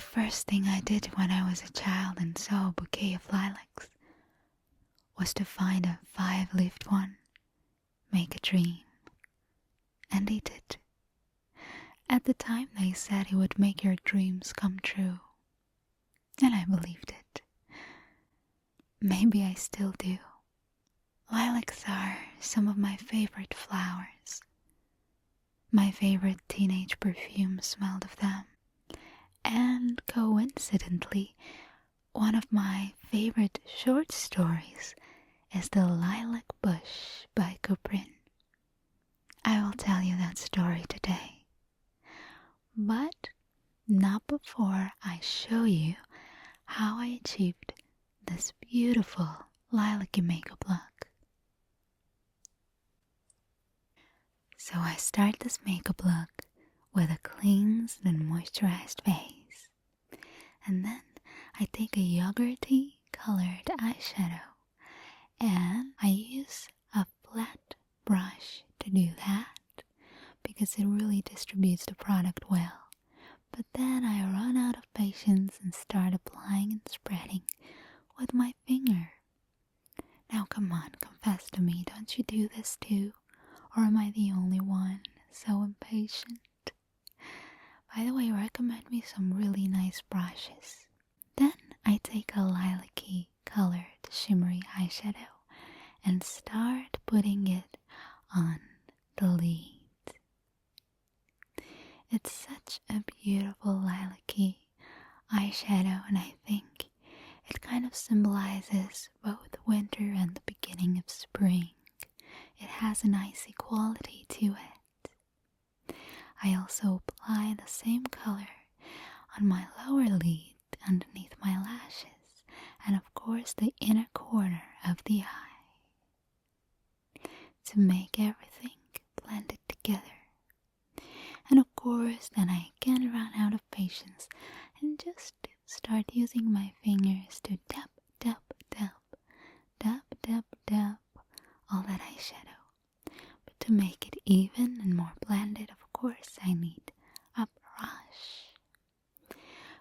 first thing I did when I was a child and saw a bouquet of lilacs was to find a 5-leaved one, make a dream. And they did. At the time they said it would make your dreams come true. And I believed it. Maybe I still do. Lilacs are some of my favorite flowers. My favorite teenage perfume smelled of them. And coincidentally, one of my favorite short stories is The Lilac Bush by Kuprin. I will tell you that story today. But not before I show you how I achieved this beautiful lilac-y makeup look. So I start this makeup look with a cleansed and moisturized face. And then I take a yogurty colored eyeshadow and I use a flat brush to do that because it really distributes the product well. But then I run out of patience and start applying and spreading with my finger. Now come on, confess to me, don't you do this too? Or am I the only one so impatient? By the way, recommend me some really nice brushes. Then I take a lilac-y colored shimmery eyeshadow and start putting it on the lid. It's such a beautiful lilac-y eyeshadow, and I think it kind of symbolizes both winter and the beginning of spring. It has an icy quality to it. I also apply the same color on my lower lid underneath my lashes and of course the inner corner of the eye to make everything blended together. And of course then I again run out of patience and just start using my fingers to dab all that eyeshadow. But to make it even and more blended, of course, I need a brush.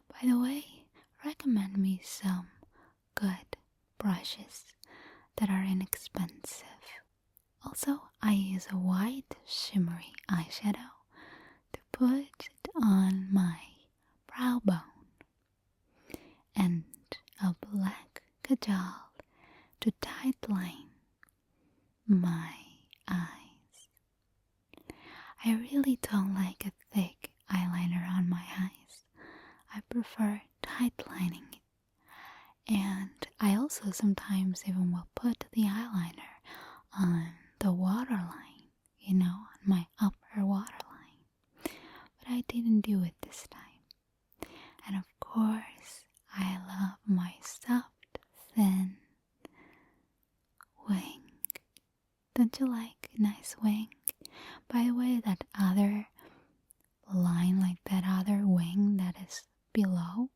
By the way, recommend me some good brushes that are inexpensive. Also, I use a white shimmery eyeshadow to put it on my brow bone and a black kajal to tightline my eyes. I really don't like a thick eyeliner on my eyes. I prefer tightlining it. And I also sometimes even will put the eyeliner on the waterline, on my upper waterline. But I didn't do it this time. And of course, I love my soft, thin wing. Don't you like a nice wing? By the way, that other line, like that other wing that is below,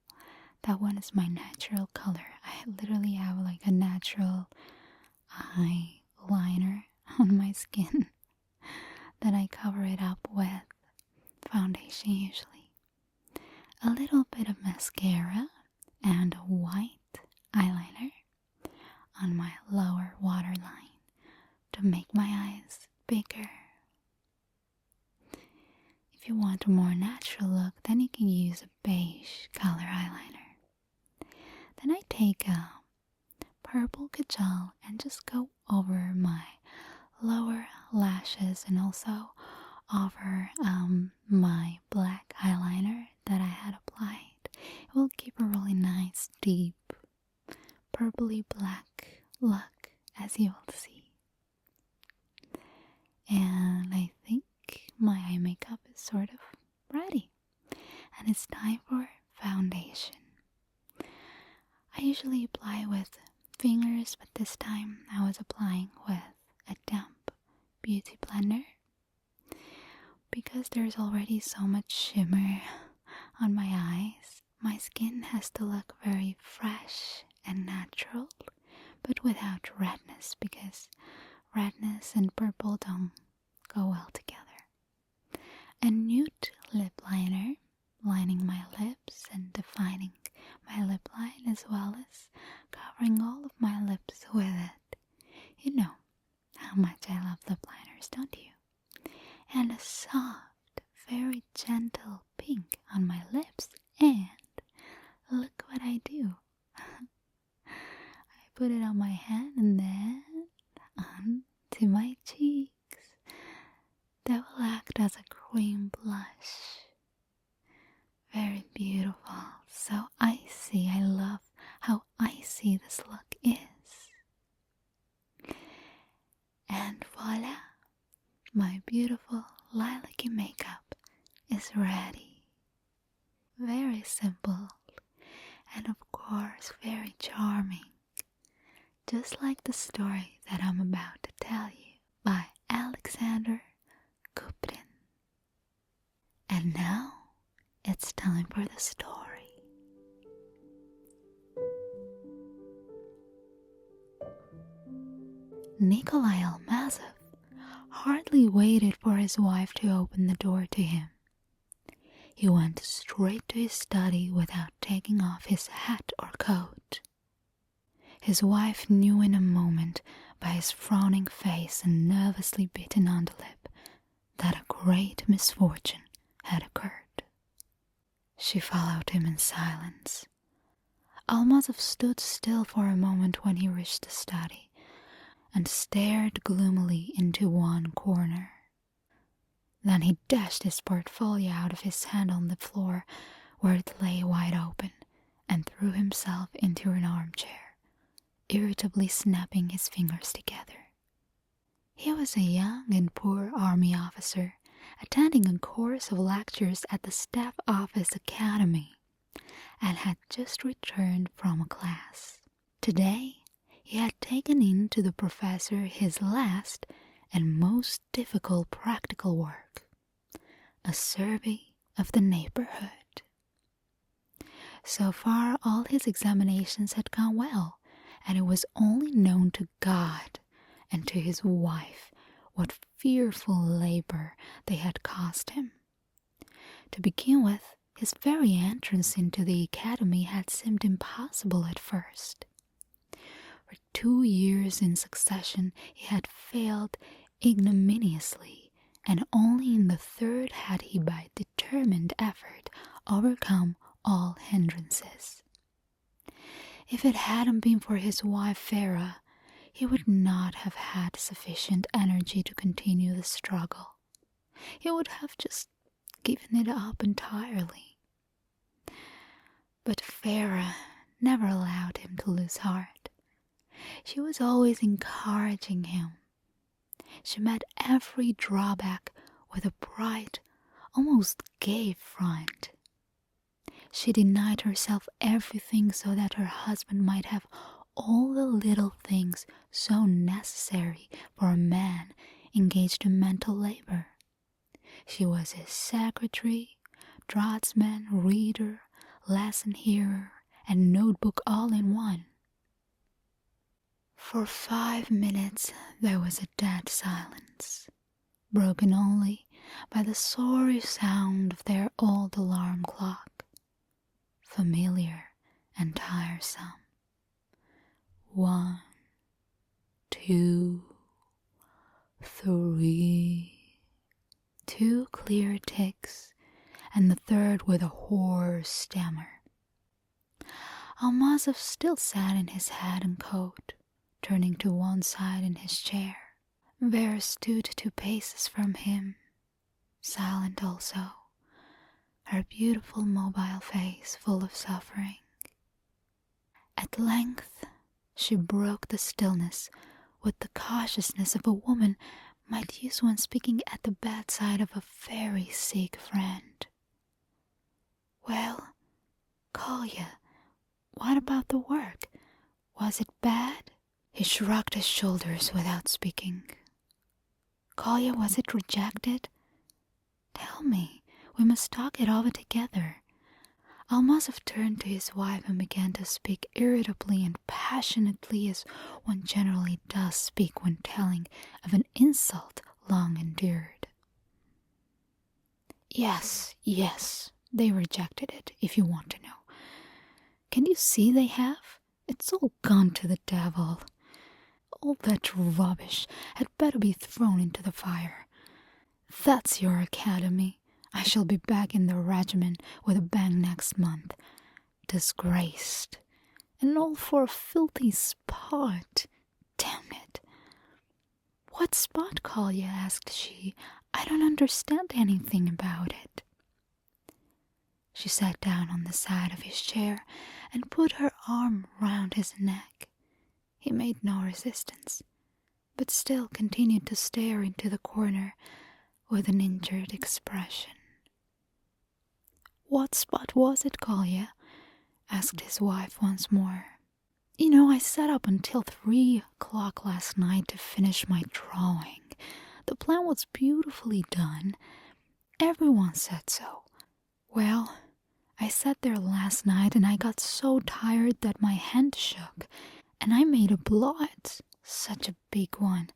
that one is my natural color. I literally have like a natural eyeliner on my skin that I cover it up with foundation usually. A little bit of mascara and a white eyeliner on my lower waterline to make my eyes bigger. If you want a more natural look, then you can use a beige color eyeliner. Then I take a purple kajal and just go over my lower lashes and also over my black eyeliner that I had applied. It will give a really nice, deep, purpley black look, as you will see. And I think my eye makeup is sort of ready. And it's time for foundation. I usually apply with fingers, but this time I was applying with a damp beauty blender. Because there's already so much shimmer on my eyes, my skin has to look very fresh and natural, but without redness, because redness and purple don't go well together. A nude lip liner lining my lips and define and a soft, very gentle pink on my lips, and look what I do. I put it on my hand and then onto my cheeks. That will act as a cream blush. Very beautiful, so icy. I love how icy this look is. And voila, my beautiful lilac makeup is ready. Very simple and of course very charming. Just like the story that I'm about to tell you by Alexander Kuprin. And now it's time for the story. Nikolai Almazov hardly waited for his wife to open the door to him. He went straight to his study without taking off his hat or coat. His wife knew in a moment by his frowning face and nervously bitten underlip that a great misfortune had occurred. She followed him in silence. Almazov stood still for a moment when he reached the study and stared gloomily into one corner. Then he dashed his portfolio out of his hand on the floor where it lay wide open and threw himself into an armchair, irritably snapping his fingers together. He was a young and poor army officer attending a course of lectures at the Staff Office Academy and had just returned from a class. Today, he had taken in to the professor his last and most difficult practical work, a survey of the neighborhood. So far, all his examinations had gone well, and it was only known to God and to his wife what fearful labor they had cost him. To begin with, his very entrance into the academy had seemed impossible at first. For 2 years in succession he had failed ignominiously, and only in the third had he by determined effort overcome all hindrances. If it hadn't been for his wife Farah, he would not have had sufficient energy to continue the struggle. He would have just given it up entirely. But Farah never allowed him to lose heart. She was always encouraging him. She met every drawback with a bright, almost gay front. She denied herself everything so that her husband might have all the little things so necessary for a man engaged in mental labor. She was his secretary, draughtsman, reader, lesson hearer, and notebook all in one. For 5 minutes there was a dead silence, broken only by the sorry sound of their old alarm clock, familiar and tiresome. 1, 2, 3. 2 clear ticks, and the third with a hoarse stammer. Almazov still sat in his hat and coat, turning to one side in his chair. Vera stood 2 paces from him, silent also, her beautiful mobile face full of suffering. At length she broke the stillness with the cautiousness of a woman might use when speaking at the bedside of a very sick friend. "Well, Kolya, what about the work? Was it bad?" He shrugged his shoulders without speaking. "Kolya, was it rejected? Tell me, we must talk it over together." Almazov turned to his wife and began to speak irritably and passionately as one generally does speak when telling of an insult long endured. Yes, they rejected it, if you want to know. Can you see they have? It's all gone to the devil. All that rubbish had better be thrown into the fire. That's your academy. I shall be back in the regiment with a bang next month. Disgraced. And all for a filthy spot. Damn it. What spot, Kolya? Asked she. I don't understand anything about it. She sat down on the side of his chair and put her arm round his neck. He made no resistance, but still continued to stare into the corner with an injured expression. What spot was it, Kolya? Asked his wife once more. You know, I sat up until 3 o'clock last night to finish my drawing. The plan was beautifully done. Everyone said so. Well, I sat there last night and I got so tired that my hand shook, and I made a blot, such a big one.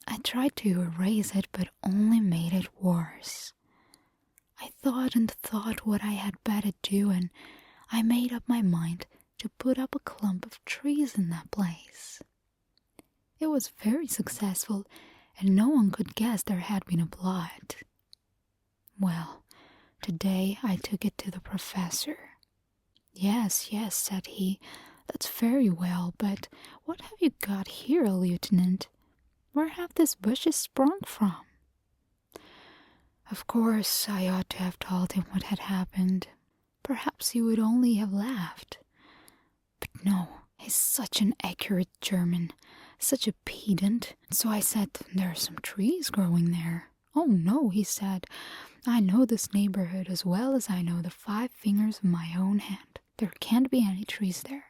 I tried to erase it, but only made it worse. I thought and thought what I had better do, and I made up my mind to put up a clump of trees in that place. It was very successful, and no one could guess there had been a blot. Well, today I took it to the professor. Yes, said he, that's very well, but what have you got here, Lieutenant? Where have these bushes sprung from? Of course, I ought to have told him what had happened. Perhaps he would only have laughed. But no, he's such an accurate German, such a pedant. So I said, there are some trees growing there. Oh no, he said, I know this neighborhood as well as I know the 5 fingers of my own hand. There can't be any trees there.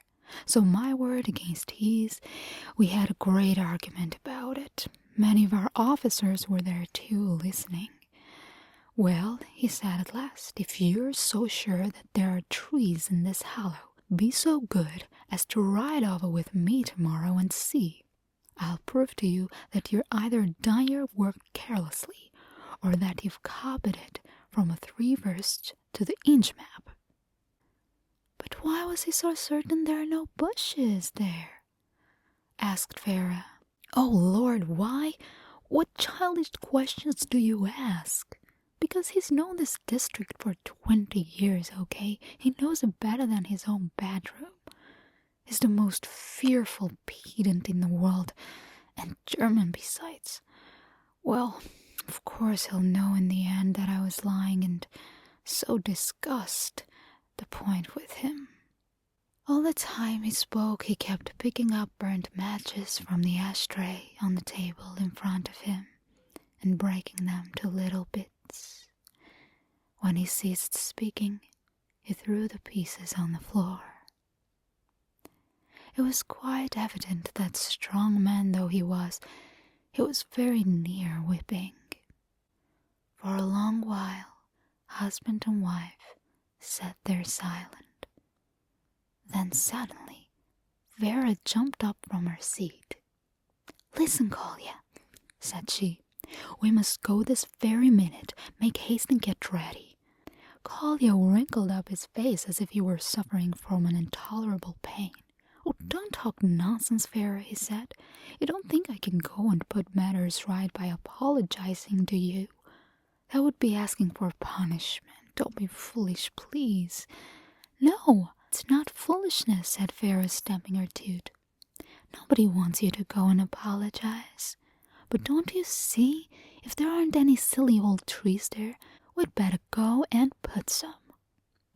So my word against his, we had a great argument about it. Many of our officers were there too, listening. Well, he said at last, if you're so sure that there are trees in this hollow, be so good as to ride over with me tomorrow and see. I'll prove to you that you're either done your work carelessly, or that you've copied it from a 3-verst to the inch map. But why was he so certain there are no bushes there? Asked Vera. Oh Lord, why? What childish questions do you ask? Because he's known this district for 20 years, okay? He knows it better than his own bedroom. He's the most fearful pedant in the world, and German besides. Well, of course he'll know in the end that I was lying, and so discussed the point with him. All the time he spoke, he kept picking up burnt matches from the ashtray on the table in front of him and breaking them to little bits. When he ceased speaking, he threw the pieces on the floor. It was quite evident that, strong man though he was very near whipping. For a long while, husband and wife sat there silent. Then suddenly, Vera jumped up from her seat. Listen, Kolya, said she. We must go this very minute. Make haste and get ready. Kolya wrinkled up his face as if he were suffering from an intolerable pain. Oh, don't talk nonsense, Vera, he said. You don't think I can go and put matters right by apologizing, do you? That would be asking for punishment. Don't be foolish, please. No, it's not foolishness, said Vera, stamping her toot. Nobody wants you to go and apologize. But don't you see, if there aren't any silly old trees there, we'd better go and put some.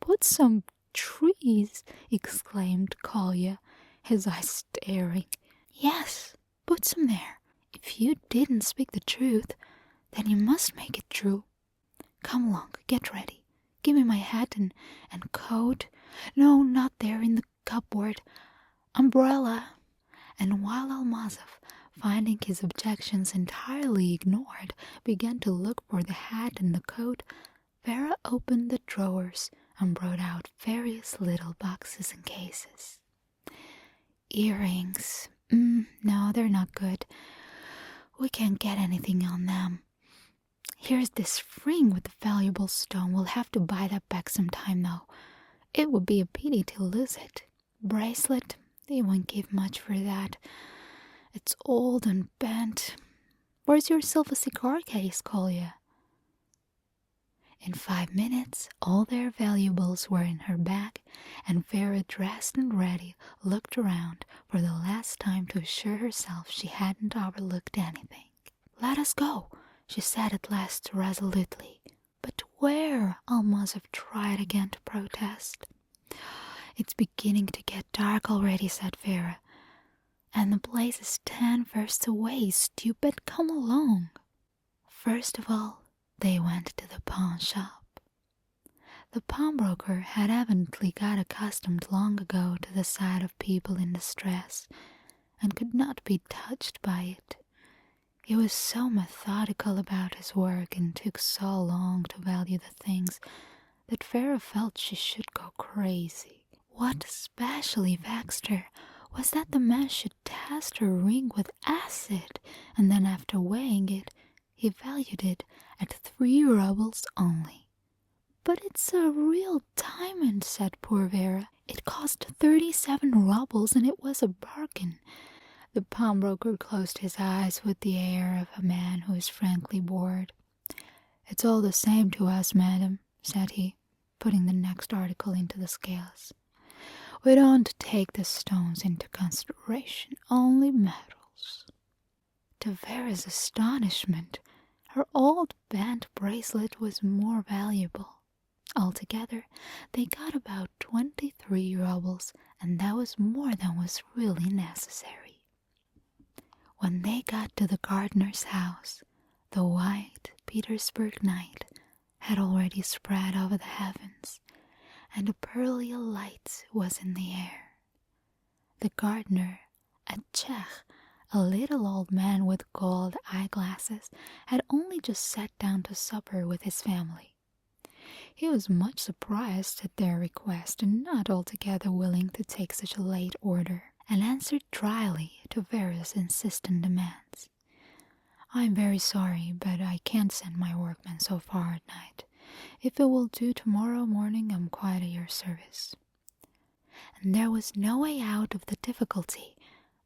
Put some trees, exclaimed Kolya, his eyes staring. Yes, put some there. If you didn't speak the truth, then you must make it true. Come along, get ready. Give me my hat and coat. No, not there in the cupboard. Umbrella. And while Almazov, finding his objections entirely ignored, began to look for the hat and the coat, Vera opened the drawers and brought out various little boxes and cases. Earrings. No, they're not good. We can't get anything on them. Here's this ring with the valuable stone. We'll have to buy that back sometime, though. It would be a pity to lose it. Bracelet. They won't give much for that. It's old and bent. Where's your silver cigar case, Kolya? In 5 minutes, all their valuables were in her bag, and Vera, dressed and ready, looked around for the last time to assure herself she hadn't overlooked anything. "Let us go," she said at last resolutely. "But where?" Almazov tried again to protest. "It's beginning to get dark already," said Vera. "And the place is 10 versts away. Stupid, come along." First of all, they went to the pawn shop. The pawnbroker had evidently got accustomed long ago to the sight of people in distress, and could not be touched by it. He was so methodical about his work and took so long to value the things that Vera felt she should go crazy. What especially vexed her was that the man should test her ring with acid, and then after weighing it, he valued it at 3 rubles only. "But it's a real diamond," said poor Vera. "It cost 37 rubles and it was a bargain." The pawnbroker closed his eyes with the air of a man who is frankly bored. "It's all the same to us, madam," said he, putting the next article into the scales. "We don't take the stones into consideration, only metals." To Vera's astonishment, her old band bracelet was more valuable. Altogether, they got about 23 rubles, and that was more than was really necessary. When they got to the gardener's house, the white Petersburg night had already spread over the heavens, and a pearly light was in the air. The gardener, a Czech, a little old man with gold eyeglasses, had only just sat down to supper with his family. He was much surprised at their request and not altogether willing to take such a late order, and answered dryly to Vera's insistent demands. "I'm very sorry, but I can't send my workmen so far at night. If it will do tomorrow morning, I'm quite at your service." And there was no way out of the difficulty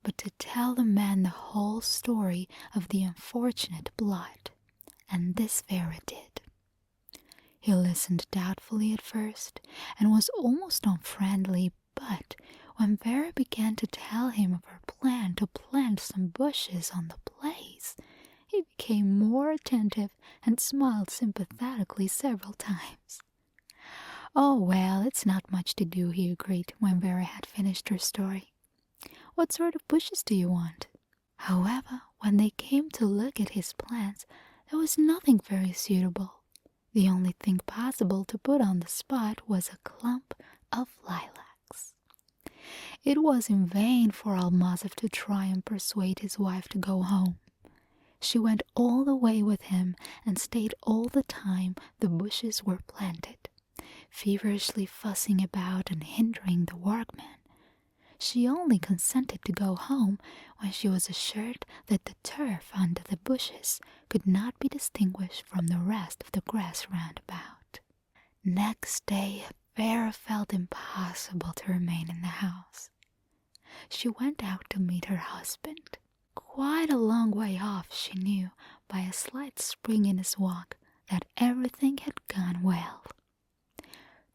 but to tell the man the whole story of the unfortunate blood, and this Vera did. He listened doubtfully at first, and was almost unfriendly, but when Vera began to tell him of her plan to plant some bushes on the place, he became more attentive and smiled sympathetically several times. "Oh, well, it's not much to do," he agreed when Vera had finished her story. "What sort of bushes do you want?" However, when they came to look at his plants, there was nothing very suitable. The only thing possible to put on the spot was a clump of lilacs. It was in vain for Almazov to try and persuade his wife to go home. She went all the way with him and stayed all the time the bushes were planted, feverishly fussing about and hindering the workmen. She only consented to go home when she was assured that the turf under the bushes could not be distinguished from the rest of the grass round about. Next day, Vera felt impossible to remain in the house. She went out to meet her husband. Quite a long way off, she knew by a slight spring in his walk that everything had gone well.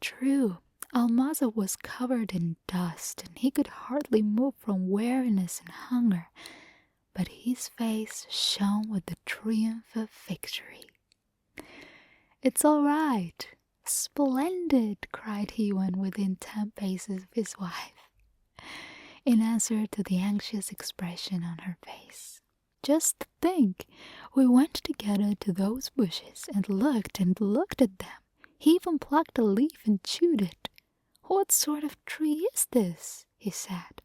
True, Almazov was covered in dust, and he could hardly move from weariness and hunger, but his face shone with the triumph of victory. "It's all right. Splendid!" cried he when within 10 paces of his wife, in answer to the anxious expression on her face. "Just think, we went together to those bushes and looked at them. He even plucked a leaf and chewed it. 'What sort of tree is this?' he said.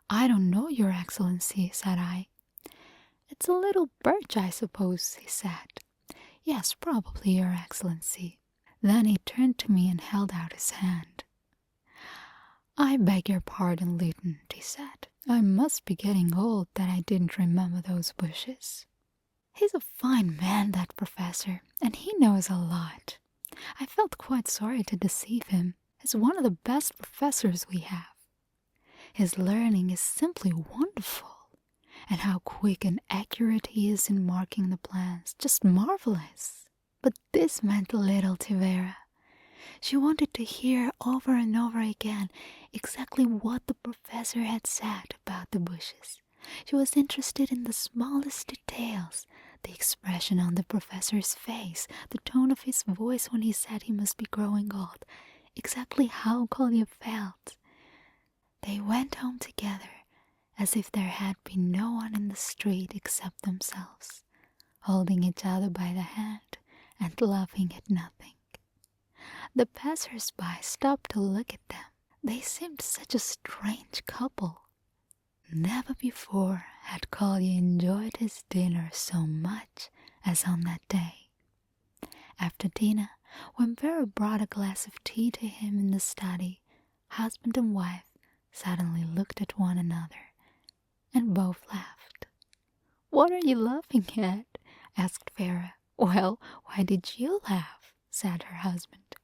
'I don't know, Your Excellency,' said I. 'It's a little birch, I suppose,' he said. 'Yes, probably, Your Excellency.' Then he turned to me and held out his hand. 'I beg your pardon, Lieutenant,' he said. 'I must be getting old that I didn't remember those bushes.' He's a fine man, that professor, and he knows a lot. I felt quite sorry to deceive him. He's one of the best professors we have. His learning is simply wonderful, and how quick and accurate he is in marking the plants. Just marvelous. But this meant little to Vera. She wanted to hear over and over again exactly what the professor had said about the bushes. She was interested in the smallest details, the expression on the professor's face, the tone of his voice when he said he must be growing old, exactly how Collier felt. They went home together as if there had been no one in the street except themselves, holding each other by the hand and laughing at nothing. The passers-by stopped to look at them. They seemed such a strange couple. Never before had Collier enjoyed his dinner so much as on that day. After dinner, when Vera brought a glass of tea to him in the study, husband and wife suddenly looked at one another, and both laughed. "What are you laughing at?" asked Vera. "Well, why did you laugh?" said her husband.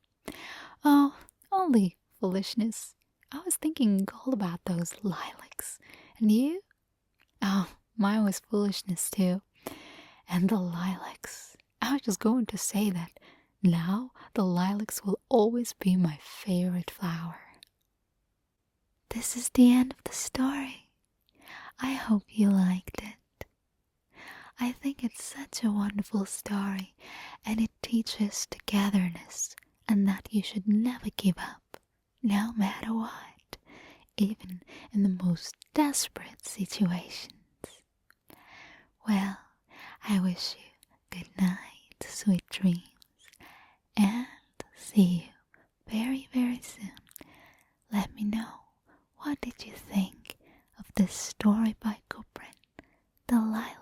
"Oh, only foolishness. I was thinking all about those lilacs. And you?" "Oh, mine was foolishness too. And the lilacs. I was just going to say that now the lilacs will always be my favorite flower." This is the end of the story. I hope you liked it. I think it's such a wonderful story, and it teaches togetherness and that you should never give up, no matter what, even in the most desperate situations. Well, I wish you good night, sweet dreams, and see you very, very soon. Let me know, what did you think of this story by Kuprin, the Lilac?